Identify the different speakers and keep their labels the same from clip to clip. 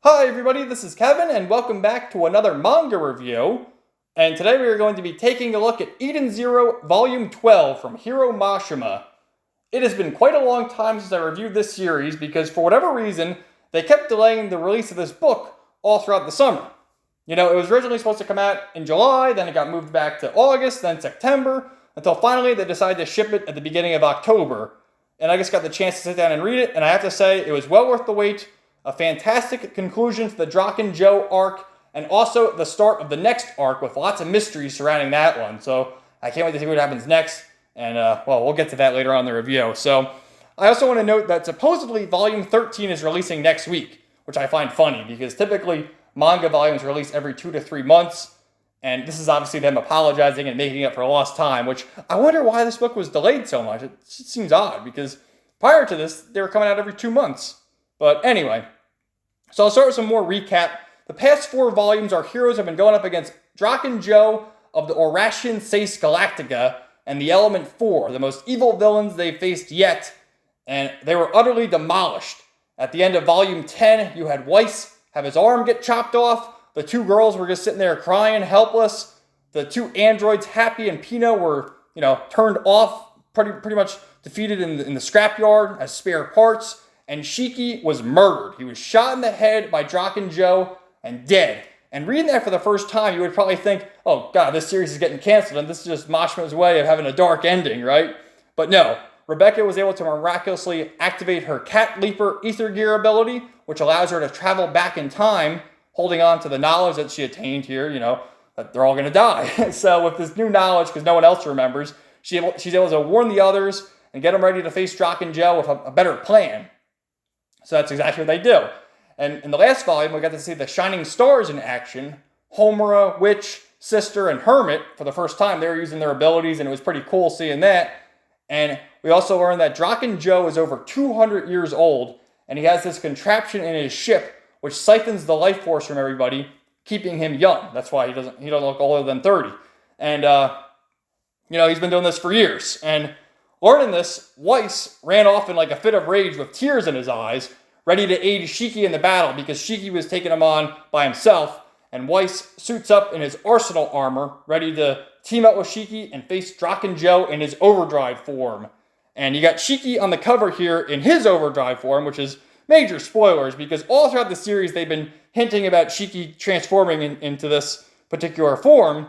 Speaker 1: Hi everybody, this is Kevin and welcome back to another manga review. And today we are going to be taking a look at Eden Zero Volume 12 from Hiro Mashima. It has been quite a long time since I reviewed this series because for whatever reason, they kept delaying the release of this book all throughout the summer. You know, it was originally supposed to come out in July, then it got moved back to August, then September, until finally they decided to ship it at the beginning of October. And I just got the chance to sit down and read it, and I have to say, it was well worth the wait. A fantastic conclusion to the Draken Joe arc, and also the start of the next arc with lots of mysteries surrounding that one. So I can't wait to see what happens next, and we'll get to that later on in the review. So I also want to note that supposedly Volume 13 is releasing next week, which I find funny because typically manga volumes release every 2 to 3 months, and this is obviously them apologizing and making up for lost time, which I wonder why this book was delayed so much. It seems odd because prior to this, they were coming out every 2 months. But anyway, so I'll start with some more recap. The past 4 volumes, our heroes have been going up against Draken Joe of the Oratian Sais Galactica and the Element 4, the most evil villains they've faced yet, and they were utterly demolished. At the end of Volume 10, you had Weiss have his arm get chopped off. The 2 girls were just sitting there crying, helpless. The 2 androids, Happy and Pino, were, turned off, pretty much defeated in the scrapyard as spare parts. And Shiki was murdered. He was shot in the head by Draken Joe and dead. And reading that for the first time, you would probably think, oh god, this series is getting canceled and this is just Mashima's way of having a dark ending, right? But no, Rebecca was able to miraculously activate her Cat Leaper Ether Gear ability, which allows her to travel back in time, holding on to the knowledge that she attained here, that they're all going to die. So with this new knowledge, because no one else remembers, she's able to warn the others and get them ready to face Draken Joe with a better plan. So that's exactly what they do. And in the last volume, we got to see the Shining Stars in action. Homura, Witch, Sister, and Hermit, for the first time, they were using their abilities, and it was pretty cool seeing that. And we also learned that Draken Joe is over 200 years old, and he has this contraption in his ship, which siphons the life force from everybody, keeping him young. That's why he doesn't look older than 30. And, he's been doing this for years. And learning this, Weiss ran off in like a fit of rage with tears in his eyes, ready to aid Shiki in the battle because Shiki was taking him on by himself, and Weiss suits up in his arsenal armor, ready to team up with Shiki and face Draken Joe in his overdrive form. And you got Shiki on the cover here in his overdrive form, which is major spoilers because all throughout the series they've been hinting about Shiki transforming into this particular form,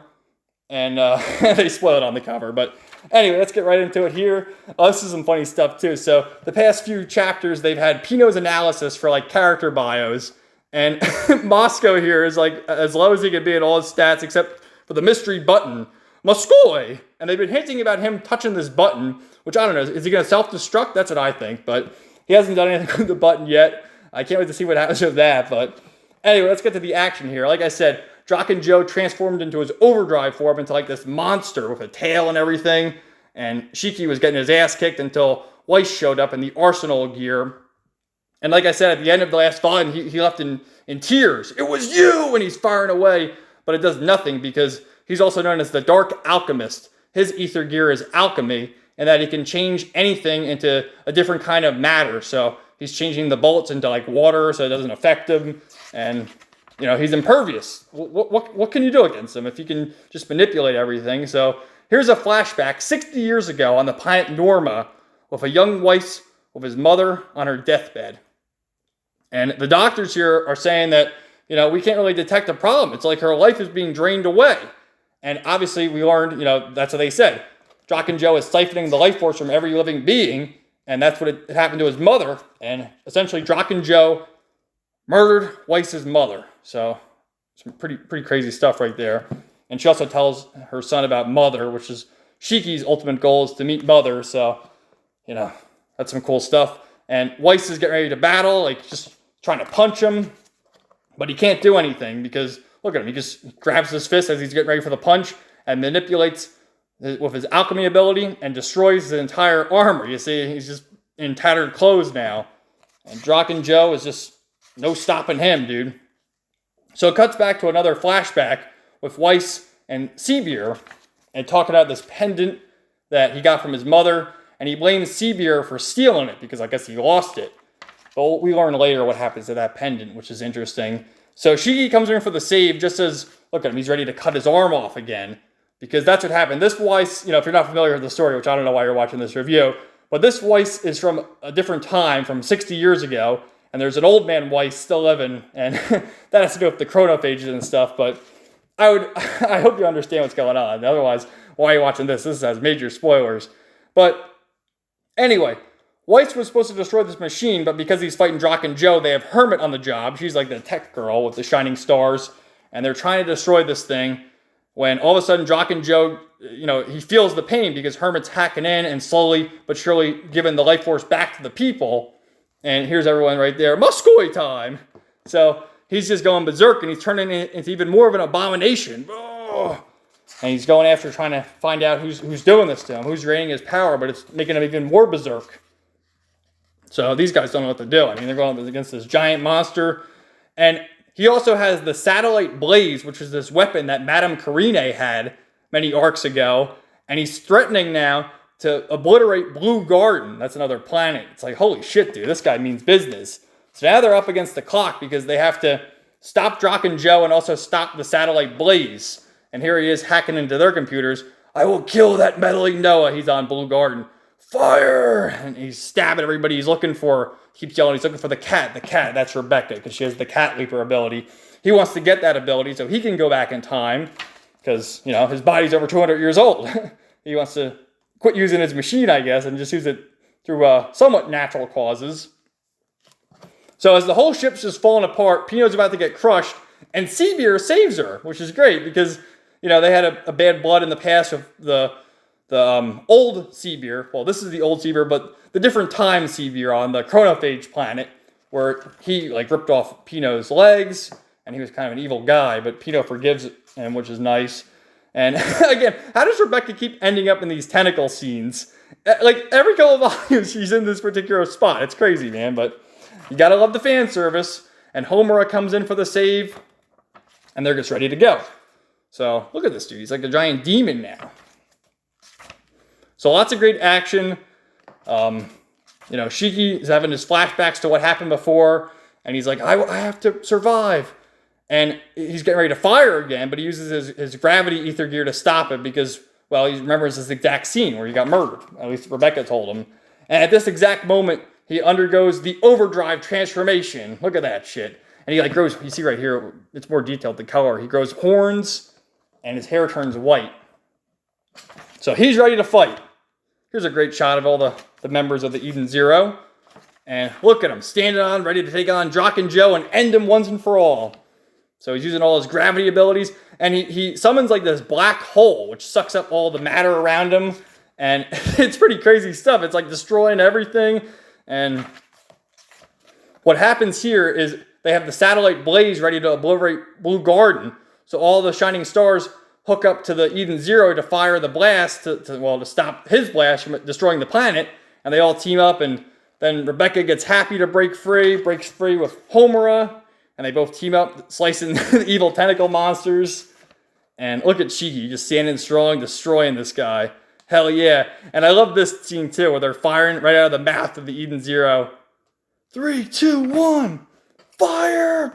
Speaker 1: and they spoil it on the cover, but anyway, let's get right into it here. This is some funny stuff too. So the past few chapters, they've had Pino's analysis for like character bios, and Moscow here is like as low as he can be in all his stats, except for the mystery button, Moscow. And they've been hinting about him touching this button, which I don't know, is he going to self-destruct? That's what I think, but he hasn't done anything with the button yet. I can't wait to see what happens with that, but anyway, let's get to the action here. Like I said, Draken Joe transformed into his overdrive form into like this monster with a tail and everything. And Shiki was getting his ass kicked until Weiss showed up in the arsenal gear. And like I said, at the end of the last volume, he left in tears. It was you! And he's firing away. But it does nothing because he's also known as the Dark Alchemist. His ether gear is alchemy, and that he can change anything into a different kind of matter. So he's changing the bullets into like water so it doesn't affect him. And he's impervious. What can you do against him if you can just manipulate everything? So here's a flashback 60 years ago on the planet Norma with a young Weiss with his mother on her deathbed. And the doctors here are saying that, we can't really detect a problem. It's like her life is being drained away. And obviously we learned, that's what they said. Draken Joe is siphoning the life force from every living being, and that's what it happened to his mother. And essentially Draken Joe murdered Weiss's mother. So some pretty crazy stuff right there. And she also tells her son about Mother, which is Shiki's ultimate goal is to meet Mother. So, that's some cool stuff. And Weiss is getting ready to battle, like just trying to punch him. But he can't do anything because, look at him. He just grabs his fist as he's getting ready for the punch and manipulates with his alchemy ability and destroys his entire armor. You see, he's just in tattered clothes now. And Draken Joe is just no stopping him, dude. So it cuts back to another flashback with Weiss and Seebeer and talking about this pendant that he got from his mother, and he blames Seebeer for stealing it because I guess he lost it. But we learn later what happens to that pendant, which is interesting. So Shiki comes in for the save just as, look at him, he's ready to cut his arm off again. Because that's what happened. This Weiss, if you're not familiar with the story, which I don't know why you're watching this review, but this Weiss is from a different time, from 60 years ago. And there's an old man Weiss still living, and that has to do with the chronophages and stuff. But I hope you understand what's going on. Otherwise, why are you watching this? This has major spoilers. But anyway, Weiss was supposed to destroy this machine, but because he's fighting Draken Joe, they have Hermit on the job. She's like the tech girl with the shining stars, and they're trying to destroy this thing. When all of a sudden Draken Joe, he feels the pain because Hermit's hacking in and slowly but surely giving the life force back to the people. And here's everyone right there. Muskoy time! So he's just going berserk, and he's turning it into even more of an abomination. Oh. And he's going after trying to find out who's doing this to him, who's draining his power, but it's making him even more berserk. So these guys don't know what to do. I mean, they're going up against this giant monster. And he also has the Satellite Blaze, which is this weapon that Madame Karine had many arcs ago. And he's threatening now to obliterate Blue Garden. That's another planet. It's like, holy shit, dude, this guy means business. So now they're up against the clock because they have to stop Draken Joe and also stop the Satellite Blaze. And here he is hacking into their computers. I will kill that meddling Noah. He's on Blue Garden. Fire! And he's stabbing everybody he's looking for. Keeps yelling, he's looking for the cat. The cat, that's Rebecca, because she has the cat leaper ability. He wants to get that ability so he can go back in time. Because, his body's over 200 years old. He wants to quit using his machine, I guess, and just use it through somewhat natural causes. So as the whole ship's just falling apart, Pino's about to get crushed, and Seabeer saves her, which is great because, they had a bad blood in the past of the old Seabeer. Well, this is the old Seabeer, but the different time Seabeer on the chronophage planet, where he ripped off Pino's legs, and he was kind of an evil guy, but Pino forgives him, which is nice. And again, how does Rebecca keep ending up in these tentacle scenes? Every couple of volumes, she's in this particular spot. It's crazy, man, but you gotta love the fan service. And Homura comes in for the save, and they're just ready to go. So look at this dude. He's like a giant demon now. So lots of great action. Shiki is having his flashbacks to what happened before, and he's like, I have to survive. And he's getting ready to fire again, but he uses his gravity ether gear to stop it because, well, he remembers this exact scene where he got murdered. At least Rebecca told him. And at this exact moment, he undergoes the overdrive transformation. Look at that shit. And he grows, you see right here, it's more detailed, the color. He grows horns, and his hair turns white. So he's ready to fight. Here's a great shot of all the members of the Eden Zero. And look at him, standing on, ready to take on Draken Joe and end him once and for all. So he's using all his gravity abilities, and he summons this black hole, which sucks up all the matter around him, and it's pretty crazy stuff. It's destroying everything, and what happens here is they have the Satellite Blaze ready to obliterate Blue Garden, so all the shining stars hook up to the Eden Zero to fire the blast, to stop his blast from destroying the planet, and they all team up, and then Rebecca gets happy to breaks free with Homura, and they both team up, slicing the evil tentacle monsters. And look at Shiki, just standing strong, destroying this guy. Hell yeah. And I love this scene too, where they're firing right out of the mouth of the Eden Zero. 3, 2, 1, fire!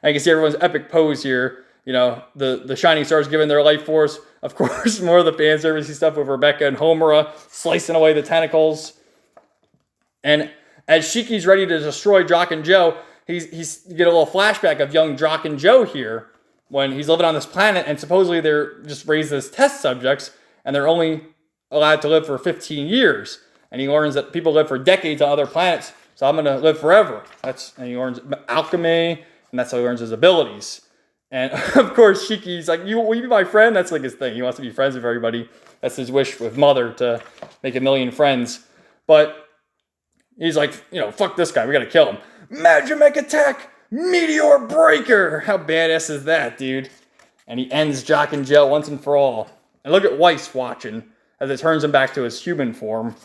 Speaker 1: And you can see everyone's epic pose here. The Shining Stars giving their life force. Of course, more of the fan servicey stuff with Rebecca and Homura slicing away the tentacles. And as Shiki's ready to destroy Draken Joe, you get a little flashback of young Draken Joe here when he's living on this planet, and supposedly they're just raised as test subjects, and they're only allowed to live for 15 years. And he learns that people live for decades on other planets, so I'm going to live forever. And he learns alchemy, and that's how he learns his abilities. And of course, Shiki's like, will you be my friend? That's his thing. He wants to be friends with everybody. That's his wish with Mother, to make a million friends. But he's like, fuck this guy. We got to kill him. Magimech attack! Meteor breaker! How badass is that, dude? And he ends Draken Joe once and for all. And look at Weiss watching as it turns him back to his human form.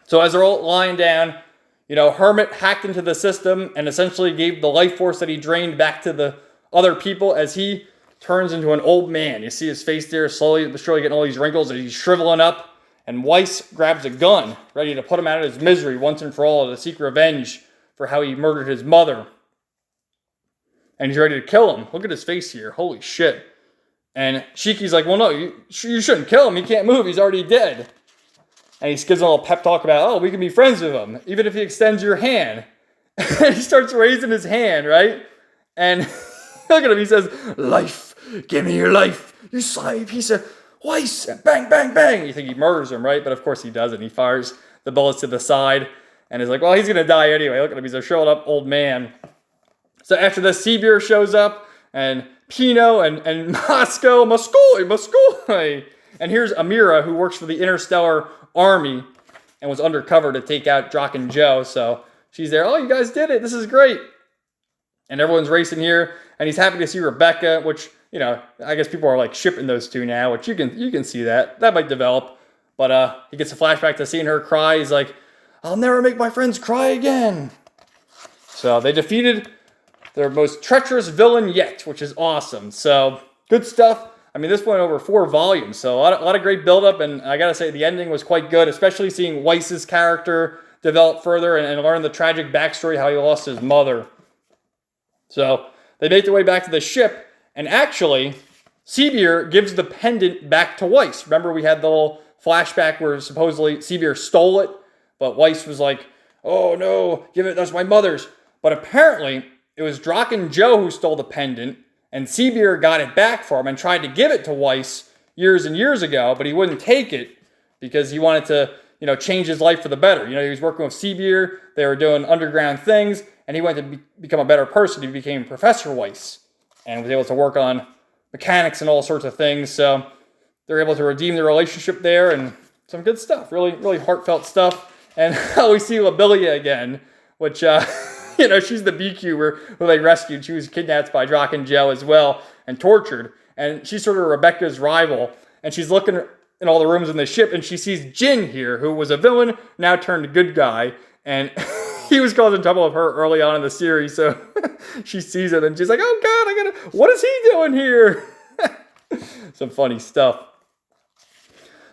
Speaker 1: So as they're all lying down, Hermit hacked into the system and essentially gave the life force that he drained back to the other people as he turns into an old man. You see his face there slowly but surely getting all these wrinkles as he's shriveling up. And Weiss grabs a gun, ready to put him out of his misery once and for all to seek revenge for how he murdered his mother. And he's ready to kill him. Look at his face here. Holy shit. And Shiki's like, well, no, you shouldn't kill him. He can't move. He's already dead. And he gives a little pep talk about, oh, we can be friends with him, even if he extends your hand. And he starts raising his hand, right? And look at him. He says, life. Give me your life. You slimy piece of Weiss. Bang, bang, bang. You think he murders him, right? But of course he doesn't. He fires the bullets to the side. And is like, well, he's going to die anyway. Look at him. He's a shriveled up old man. So after this, Seabeer shows up. And Pino and Moscow. And here's Amira, who works for the Interstellar Army and was undercover to take out Jock and Joe. So she's there. Oh, you guys did it. This is great. And everyone's racing here. And he's happy to see Rebecca, which, you know, I guess people are like shipping those two now, which you can see that. That might develop. But he gets a flashback to seeing her cry. He's like, I'll never make my friends cry again. So they defeated their most treacherous villain yet, which is awesome. So good stuff. I mean, this went over 4 volumes, so a lot of great buildup, and I gotta say the ending was quite good, especially seeing Weiss's character develop further and learn the tragic backstory, how he lost his mother. So they make their way back to the ship, and actually, Seabeer gives the pendant back to Weiss. Remember, we had the little flashback where supposedly Seabeer stole it, but Weiss was like, oh no, give it, that's my mother's. But apparently, it was Jock and Joe who stole the pendant, and Seabeer got it back for him and tried to give it to Weiss years and years ago, but he wouldn't take it because he wanted to, you know, change his life for the better. You know, he was working with Seabeer, they were doing underground things, and he wanted to become a better person. He became Professor Weiss and was able to work on mechanics and all sorts of things. So they're able to redeem the relationship there, and some good stuff. Really, really heartfelt stuff. And we see Lobelia again, which, you know, she's the beekeeper who they rescued. She was kidnapped by Jock and Joe as well and tortured. And she's sort of Rebecca's rival. And she's looking in all the rooms in the ship, and she sees Jin here, who was a villain, now turned good guy. And he was causing trouble with her early on in the series. So she sees it, and she's like, oh, God, what is he doing here? Some funny stuff.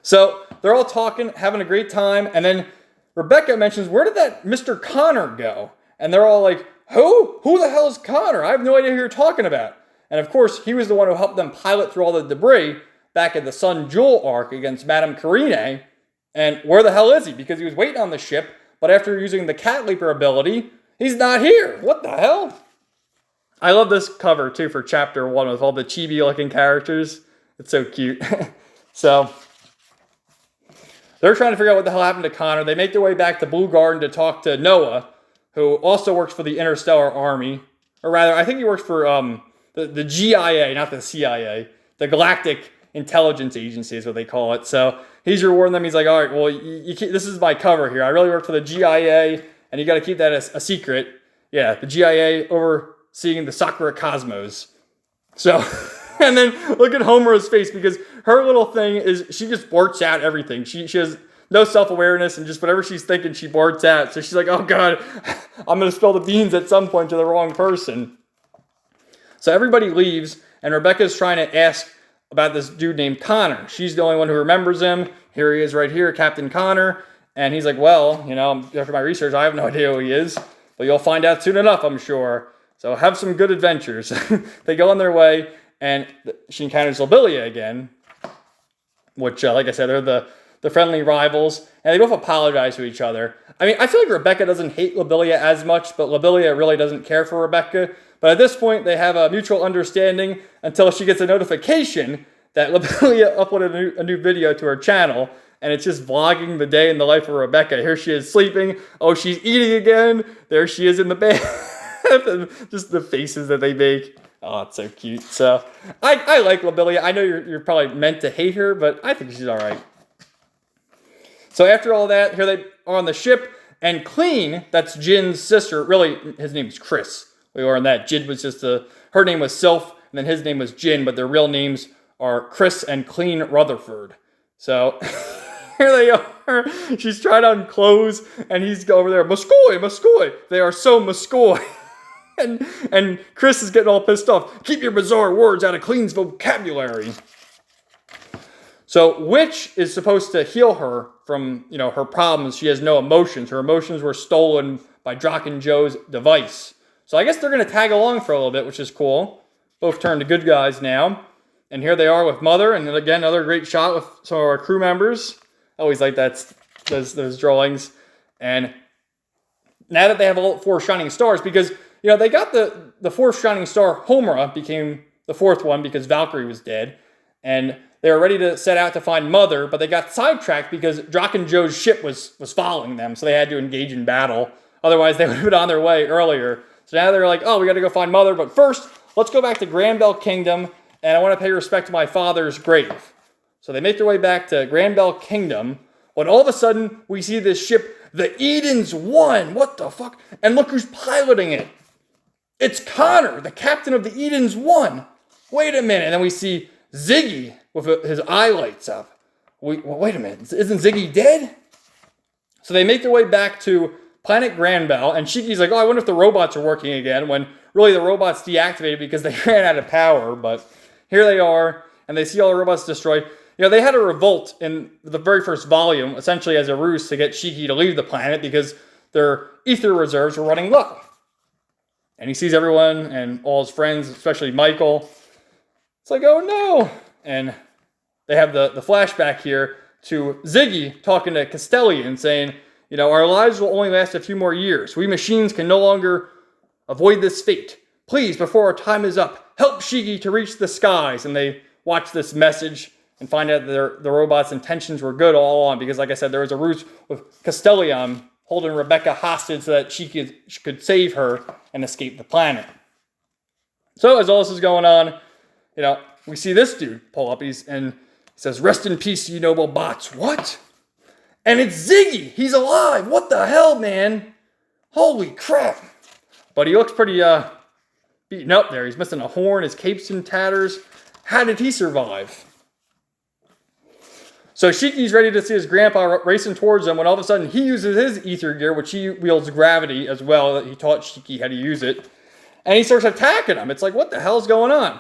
Speaker 1: So they're all talking, having a great time. And then Rebecca mentions, where did that Mr. Connor go? And they're all like, who? Who the hell is Connor? I have no idea who you're talking about. And of course, he was the one who helped them pilot through all the debris back at the Sun Jewel arc against Madame Karine. And where the hell is he? Because he was waiting on the ship, but after using the Cat Leaper ability, he's not here. What the hell? I love this cover, too, for Chapter 1 with all the chibi-looking characters. It's so cute. So they're trying to figure out what the hell happened to Connor. They make their way back to Blue Garden to talk to Noah, who also works for the Interstellar Army. Or rather, I think he works for the GIA, not the CIA. The Galactic Intelligence Agency is what they call it. So he's rewarding them. He's like, all right, well, this is my cover here. I really work for the GIA, and you got to keep that as a secret. Yeah, the GIA overseeing the Sakura Cosmos. So, and then look at Homura's face, because her little thing is she just blurts out everything. She has no self-awareness, and just whatever she's thinking, she blurts out. So she's like, oh, God, I'm going to spill the beans at some point to the wrong person. So everybody leaves, and Rebecca's trying to ask about this dude named Connor. She's the only one who remembers him. Here he is right here, Captain Connor. And he's like, well, you know, after my research, I have no idea who he is. But you'll find out soon enough, I'm sure. So have some good adventures. They go on their way, and she encounters Lobelia again, which, like I said, they're the friendly rivals, and they both apologize to each other. I mean, I feel like Rebecca doesn't hate Lobelia as much, but Lobelia really doesn't care for Rebecca. But at this point, they have a mutual understanding until she gets a notification that Lobelia uploaded a new video to her channel, and it's just vlogging the day in the life of Rebecca. Here she is sleeping. Oh, she's eating again. There she is in the bed. Just the faces that they make. Oh, it's so cute. So I like Lobelia. I know you're probably meant to hate her, but I think she's all right. So after all that, here they are on the ship, and Clean, that's Jin's sister. Really, his name's Chris. We learned that. Jin was just her name was Sylph, and then his name was Jin, but their real names are Chris and Clean Rutherford. So here they are. She's trying on clothes, and he's over there, Muscoy. They are so Muscoy. and Chris is getting all pissed off. Keep your bizarre words out of Clean's vocabulary. So Witch is supposed to heal her from, her problems. She has no emotions. Her emotions were stolen by Draken Joe's device. So I guess they're going to tag along for a little bit, which is cool. Both turned to good guys now. And here they are with Mother. And then again, another great shot with some of our crew members. I always like those drawings. And now that they have all 4 shining stars, because, they got the 4th shining star, Homura, became the 4th one because Valkyrie was dead. And they were ready to set out to find Mother, but they got sidetracked because Draken Joe's ship was following them, so they had to engage in battle. Otherwise, they would have been on their way earlier. So now they're like, oh, we got to go find Mother, but first, let's go back to Granbell Kingdom, and I want to pay respect to my father's grave. So they make their way back to Granbell Kingdom, when all of a sudden, we see this ship, the Eden's One. What the fuck? And look who's piloting it. It's Connor, the captain of the Eden's One. Wait a minute. And then we see Ziggy with his eye lights up. Wait a minute. Isn't Ziggy dead? So they make their way back to Planet Granbell, and Shiki's like, oh, I wonder if the robots are working again, when really the robots deactivated because they ran out of power. But here they are, and they see all the robots destroyed. They had a revolt in the very first volume, essentially as a ruse to get Shiki to leave the planet because their ether reserves were running low. And he sees everyone and all his friends, especially Michael. It's like, oh no. And they have the flashback here to Ziggy talking to Castellian saying, our lives will only last a few more years. We machines can no longer avoid this fate. Please, before our time is up, help Shiki to reach the skies. And they watch this message and find out that the robot's intentions were good all along because, like I said, there was a ruse with Castellian holding Rebecca hostage so that she could save her and escape the planet. So as all this is going on, we see this dude pull up, and he says, rest in peace, you noble bots. What? And it's Ziggy. He's alive. What the hell, man? Holy crap. But he looks pretty beaten up there. He's missing a horn. His cape's in tatters. How did he survive? So Shiki's ready to see his grandpa racing towards him when all of a sudden he uses his ether gear, which he wields gravity as well. He taught Shiki how to use it. And he starts attacking him. It's like, what the hell's going on?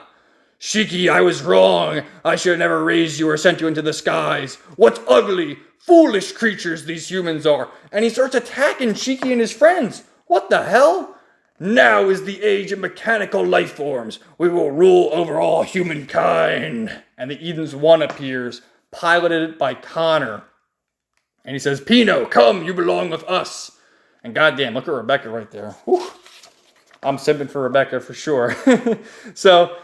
Speaker 1: Shiki, I was wrong. I should have never raised you or sent you into the skies. What ugly, foolish creatures these humans are. And he starts attacking Shiki and his friends. What the hell? Now is the age of mechanical life forms. We will rule over all humankind. And the Eden's One appears, piloted by Connor. And he says, Pino, come, you belong with us. And goddamn, look at Rebecca right there. Whew. I'm simping for Rebecca for sure. So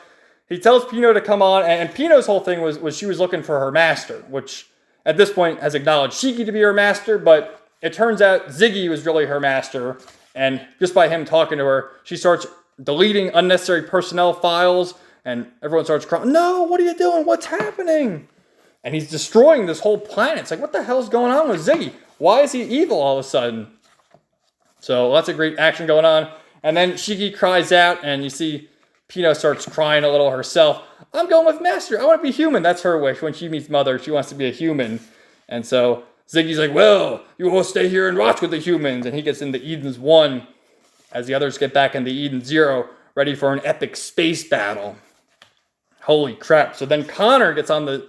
Speaker 1: he tells Pino to come on, and Pino's whole thing was she was looking for her master, which at this point has acknowledged Shiki to be her master, but it turns out Ziggy was really her master, and just by him talking to her, she starts deleting unnecessary personnel files, and everyone starts crying, no, what are you doing? What's happening? And he's destroying this whole planet. It's like, what the hell's going on with Ziggy? Why is he evil all of a sudden? So lots of great action going on. And then Shiki cries out, and you see Pino starts crying a little herself. I'm going with Master. I want to be human. That's her wish. When she meets Mother, she wants to be a human. And so Ziggy's like, well, you will stay here and watch with the humans. And he gets into Eden's One as the others get back into Eden Zero, ready for an epic space battle. Holy crap. So then Connor gets on the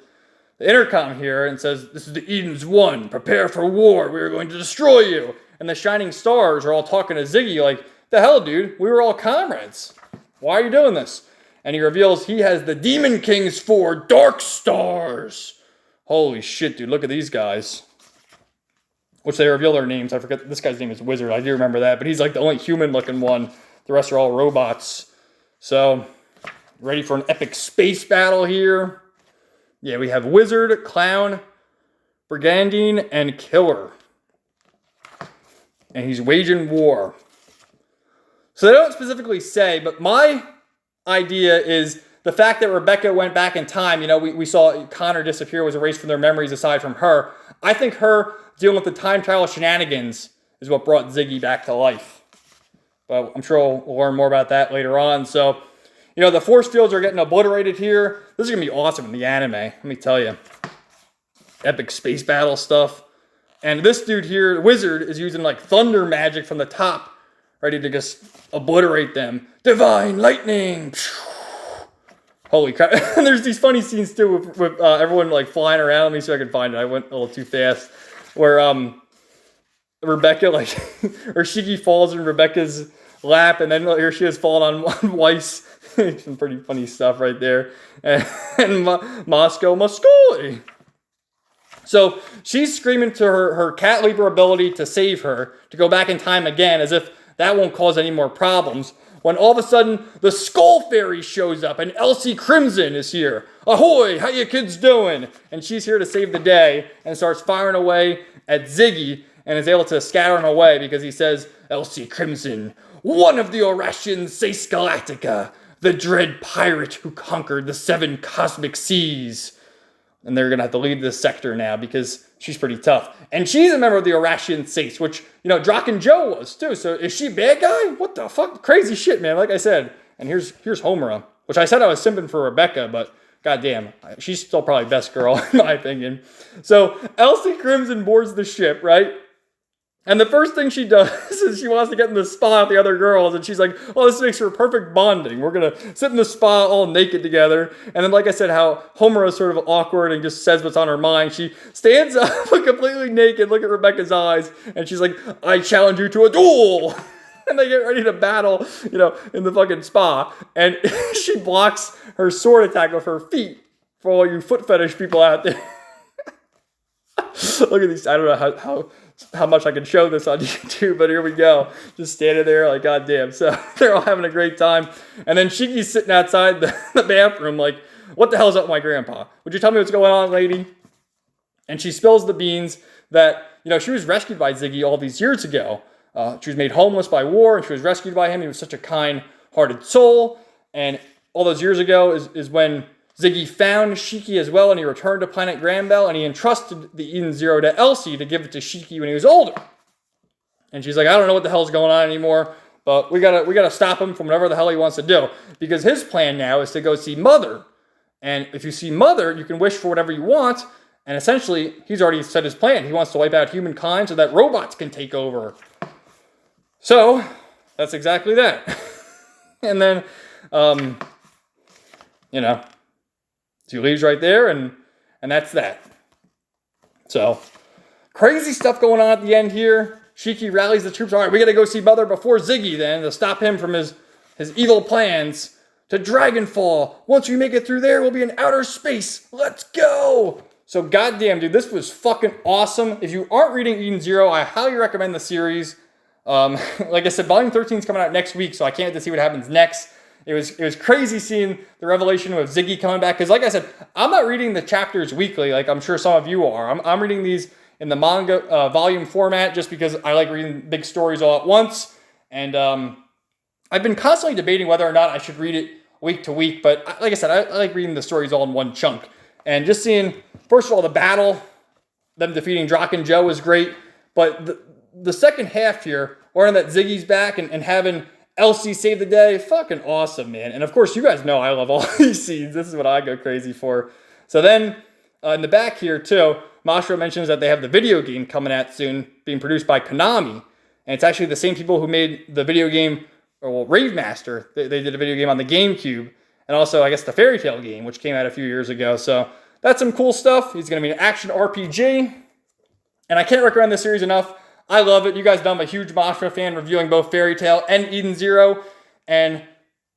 Speaker 1: intercom here and says, this is the Eden's One. Prepare for war. We are going to destroy you. And the Shining Stars are all talking to Ziggy like, the hell, dude? We were all comrades. Why are you doing this? And he reveals he has the Demon King's 4 Dark Stars. Holy shit, dude. Look at these guys. Which they reveal their names. I forget. This guy's name is Wizard. I do remember that. But he's like the only human-looking one. The rest are all robots. So, ready for an epic space battle here. Yeah, we have Wizard, Clown, Brigandine, and Killer. And he's waging war. So they don't specifically say, but my idea is the fact that Rebecca went back in time. We saw Connor disappear, was erased from their memories aside from her. I think her dealing with the time travel shenanigans is what brought Ziggy back to life. But I'm sure we'll learn more about that later on. So, the force fields are getting obliterated here. This is going to be awesome in the anime, let me tell you. Epic space battle stuff. And this dude here, Wizard, is using like thunder magic from the top, ready to just obliterate them. Divine lightning! Holy crap. And there's these funny scenes too with everyone like flying around. Let me see if I can find it. I went a little too fast. Where Rebecca, like, or Shiki falls in Rebecca's lap, and then here she is falling on Weiss. Some pretty funny stuff right there. And Moscow Moscoli. So she's screaming to her cat leaper ability to save her, to go back in time again, as if that won't cause any more problems. When all of a sudden, the Skull Fairy shows up, and Elsie Crimson is here. Ahoy, how you kids doing? And she's here to save the day, and starts firing away at Ziggy, and is able to scatter him away, because he says, Elsie Crimson, one of the Oratian Seis Galactica, the dread pirate who conquered the 7 cosmic seas. And they're going to have to leave this sector now because she's pretty tough. And she's a member of the Oratian Seis, which, Draken Joe was too. So is she a bad guy? What the fuck? Crazy shit, man. Like I said. And here's Homura, which I said I was simping for Rebecca, but goddamn, she's still probably best girl, in my opinion. So Elsie Crimson boards the ship, right? And the first thing she does is she wants to get in the spa with the other girls. And she's like, oh, this makes for perfect bonding. We're going to sit in the spa all naked together. And then, like I said, how Homura is sort of awkward and just says what's on her mind. She stands up completely naked, look at Rebecca's eyes. And she's like, I challenge you to a duel. And they get ready to battle, in the fucking spa. And she blocks her sword attack with her feet for all you foot fetish people out there. Look at these. I don't know how much I can show this on YouTube, but here we go. Just standing there like, goddamn. So they're all having a great time. And then Shiki's sitting outside the bathroom like, what the hell's up with my grandpa? Would you tell me what's going on, lady? And she spills the beans that, she was rescued by Ziggy all these years ago. She was made homeless by war, and she was rescued by him. He was such a kind-hearted soul. And all those years ago is when Ziggy found Shiki as well, and he returned to Planet Granbell, and he entrusted the Eden Zero to Elsie to give it to Shiki when he was older. And she's like, I don't know what the hell's going on anymore, but we gotta stop him from whatever the hell he wants to do. Because his plan now is to go see Mother. And if you see Mother, you can wish for whatever you want. And essentially, he's already set his plan. He wants to wipe out humankind so that robots can take over. So, that's exactly that. And then, she leaves right there, and that's that. So, crazy stuff going on at the end here. Shiki rallies the troops. All right, we got to go see Mother before Ziggy then to stop him from his evil plans. To Dragonfall. Once we make it through there, we'll be in outer space. Let's go! So, goddamn, dude, this was fucking awesome. If you aren't reading Eden Zero, I highly recommend the series. Like I said, Volume 13 is coming out next week, so I can't wait to see what happens next. It was crazy seeing the revelation of Ziggy coming back. Because like I said, I'm not reading the chapters weekly like I'm sure some of you are. I'm reading these in the manga volume format just because I like reading big stories all at once. And I've been constantly debating whether or not I should read it week to week. But like I said, I like reading the stories all in one chunk. And just seeing, first of all, the battle, them defeating Draken Joe was great. But the second half here, learning that Ziggy's back and having Elsie save the day, fucking awesome, man. And of course, you guys know I love all these scenes. This is what I go crazy for. So then, in the back here, too, Mashro mentions that they have the video game coming out soon, being produced by Konami. And it's actually the same people who made the video game, Rave Master. They did a video game on the GameCube. And also, I guess, the Fairy Tail game, which came out a few years ago. So that's some cool stuff. It's going to be an action RPG. And I can't recommend this series enough. I love it. You guys know I'm a huge Mashra fan, reviewing both Fairy Tail and Eden Zero. And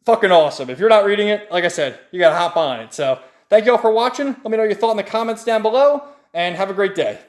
Speaker 1: fucking awesome. If you're not reading it, like I said, you got to hop on it. So thank you all for watching. Let me know your thought in the comments down below. And have a great day.